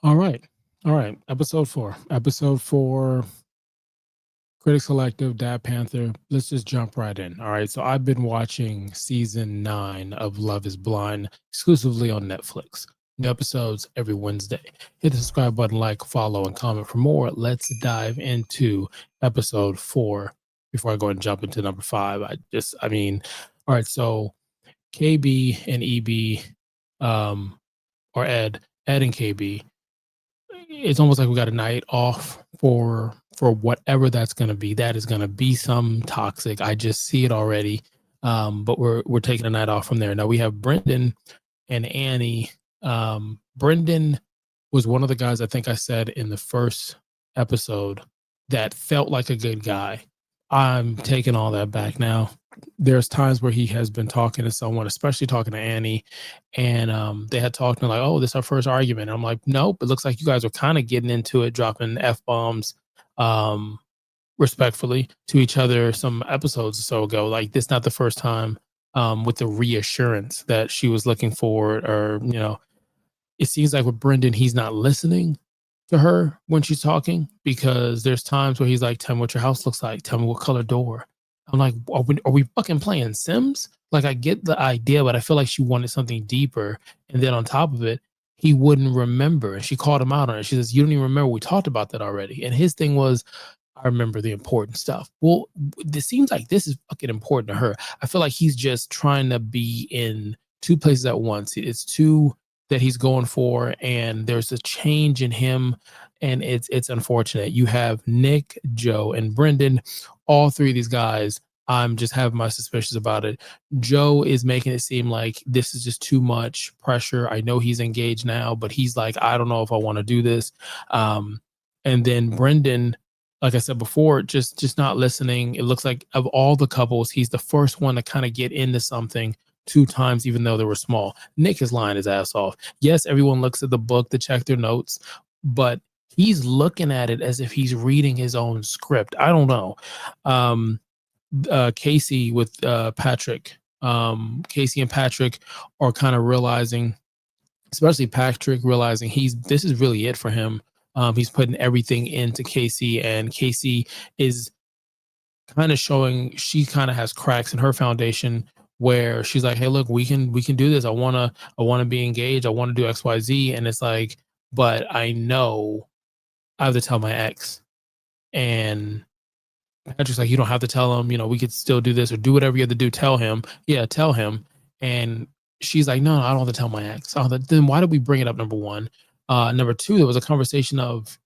All right. All right. Episode 4. Episode 4, Critics Collective, Dad Panther. Let's just jump right in. All right. So I've been watching season 9 of Love is Blind exclusively on Netflix. New episodes every Wednesday. Hit the subscribe button, like, follow, and comment for more. Let's dive into episode 4 before I go and jump into number 5. All right. So KB and EB, or Ed and KB, it's almost like we got a night off for whatever that's going to be. That is going to be some toxic. I just see it already. But we're taking a night off from there. Now we have Brendan and Annie. Brendan was one of the guys I think I said in the first episode that felt like a good guy. I'm taking all that back now. There's times where he has been talking to someone, especially talking to Annie, and they had talked and like, oh, this is our first argument. And I'm like, nope, it looks like you guys are kind of getting into it, dropping F-bombs respectfully to each other some episodes or so ago. Like, this is not the first time, with the reassurance that she was looking for, or, it seems like with Brendan, he's not listening to her when she's talking, because there's times where he's like, tell me what your house looks like. Tell me what color door. I'm like, are we fucking playing Sims? Like, I get the idea, but I feel like she wanted something deeper. And then on top of it, he wouldn't remember. And she called him out on it. She says, you don't even remember. We talked about that already. And his thing was, I remember the important stuff. Well, it seems like this is fucking important to her. I feel like he's just trying to be in two places at once. It's two that he's going for, and there's a change in him, and it's unfortunate. You have Nick, Joe, and Brendan. All three of these guys, I'm just having my suspicions about it. Joe is making it seem like this is just too much pressure. I know he's engaged now, but he's like, I don't know if I want to do this. And then Brendan, like I said before, just not listening. It looks like of all the couples, he's the first one to kind of get into something 2 times, even though they were small. Nick is lying his ass off. Yes, everyone looks at the book to check their notes, but he's looking at it as if he's reading his own script. I don't know. Casey with Patrick. Casey and Patrick are kind of realizing, especially Patrick, realizing this is really it for him. He's putting everything into Casey, and Casey is kind of showing she kind of has cracks in her foundation, where she's like, hey, look, we can do this. I wanna be engaged. I want to do XYZ. And it's like, but I know I have to tell my ex. And Patrick's like, you don't have to tell him, we could still do this or do whatever you have to do. Tell him. Yeah, tell him. And she's like, no, I don't have to tell my ex. Then why did we bring it up? Number one. Number two, there was a conversation of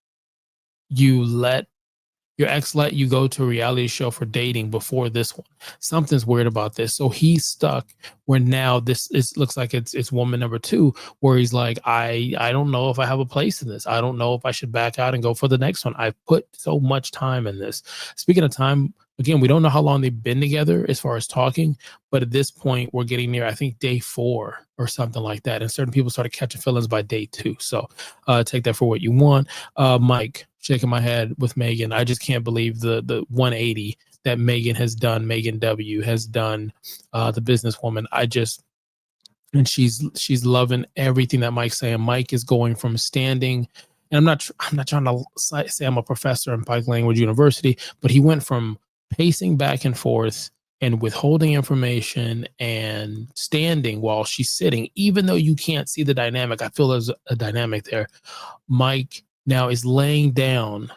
your ex let you go to a reality show for dating before this one. Something's weird about this. So he's stuck where now looks like it's woman number 2, where he's like, I don't know if I have a place in this. I don't know if I should back out and go for the next one. I've put so much time in this. Speaking of time, again, we don't know how long they've been together as far as talking, but at this point we're getting near, I think, day 4 or something like that. And certain people started catching feelings by day 2. So take that for what you want. Mike, shaking my head with Megan. I just can't believe the 180 that Megan has done. Megan W has done, the businesswoman. And she's loving everything that Mike's saying. Mike is going from standing, and I'm not trying to say I'm a professor in Pike Language University, but he went from pacing back and forth and withholding information and standing while she's sitting, even though you can't see the dynamic. I feel there's a dynamic there. Mike now is laying down,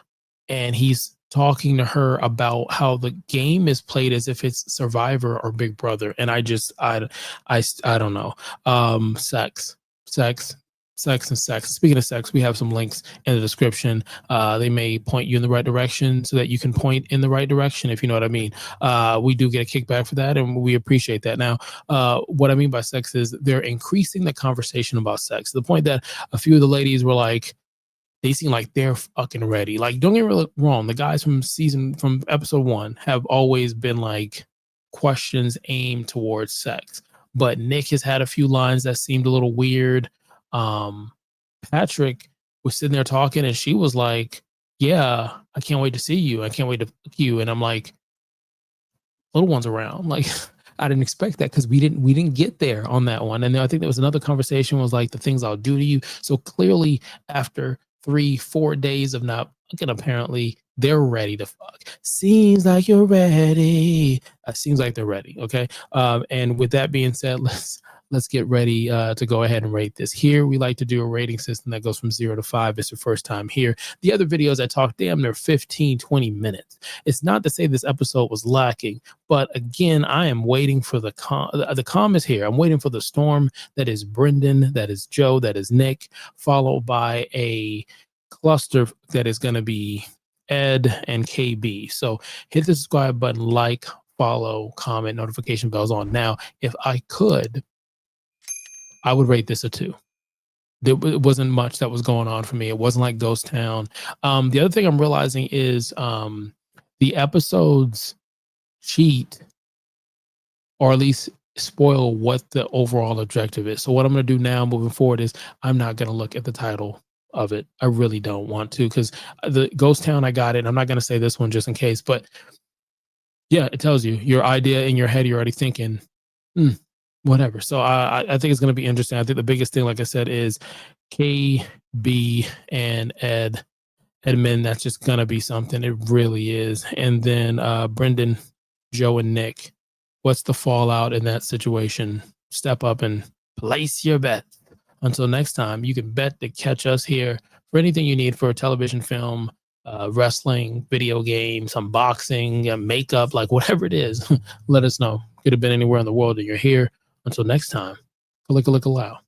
and he's talking to her about how the game is played as if it's Survivor or Big Brother. And I don't know. Sex. And sex. Speaking of sex, we have some links in the description. They may point you in the right direction so that you can point in the right direction, if you know what I mean. We do get a kickback for that, and we appreciate that. Now, what I mean by sex is they're increasing the conversation about sex to the point that a few of the ladies were like, they seem like they're fucking ready. Like, don't get me wrong, the guys from episode 1 have always been like questions aimed towards sex. But Nick has had a few lines that seemed a little weird. Patrick was sitting there talking, and she was like, yeah, I can't wait to see you. I can't wait to fuck you. And I'm like, little one's around. Like, I didn't expect that because we didn't get there on that one. And then I think there was another conversation was like the things I'll do to you. So clearly after 3-4 days of not fucking, apparently they're ready to fuck. Seems like you're ready. Seems like they're ready. Okay. And with that being said, let's get ready to go ahead and rate this. Here we like to do a rating system that goes from 0 to 5. It's your first time here. The other videos I talk damn near 15-20 minutes. It's not to say this episode was lacking, but again, I am waiting for the calm is here. I'm waiting for the storm that is Brendan, that is Joe, that is Nick, followed by a cluster that is going to be Ed and KB. So hit the subscribe button, like, follow, comment, notification bells on. Now, if I could, I would rate this a 2. There wasn't much that was going on for me. It wasn't like Ghost Town. The other thing I'm realizing is the episodes cheat, or at least spoil what the overall objective is. So what I'm going to do now moving forward is I'm not going to look at the title of it. I really don't want to, because the Ghost Town, I got it. I'm not going to say this one just in case, but yeah, it tells you your idea in your head. You're already thinking, whatever. So I think it's going to be interesting. I think the biggest thing, like I said, is KB and Edmund. That's just going to be something. It really is. And then Brendan, Joe, and Nick. What's the fallout in that situation? Step up and place your bet. Until next time, you can bet to catch us here for anything you need for a television, film, wrestling, video games, unboxing, makeup, like whatever it is. Let us know. Could have been anywhere in the world and you're here. Until next time, look loud.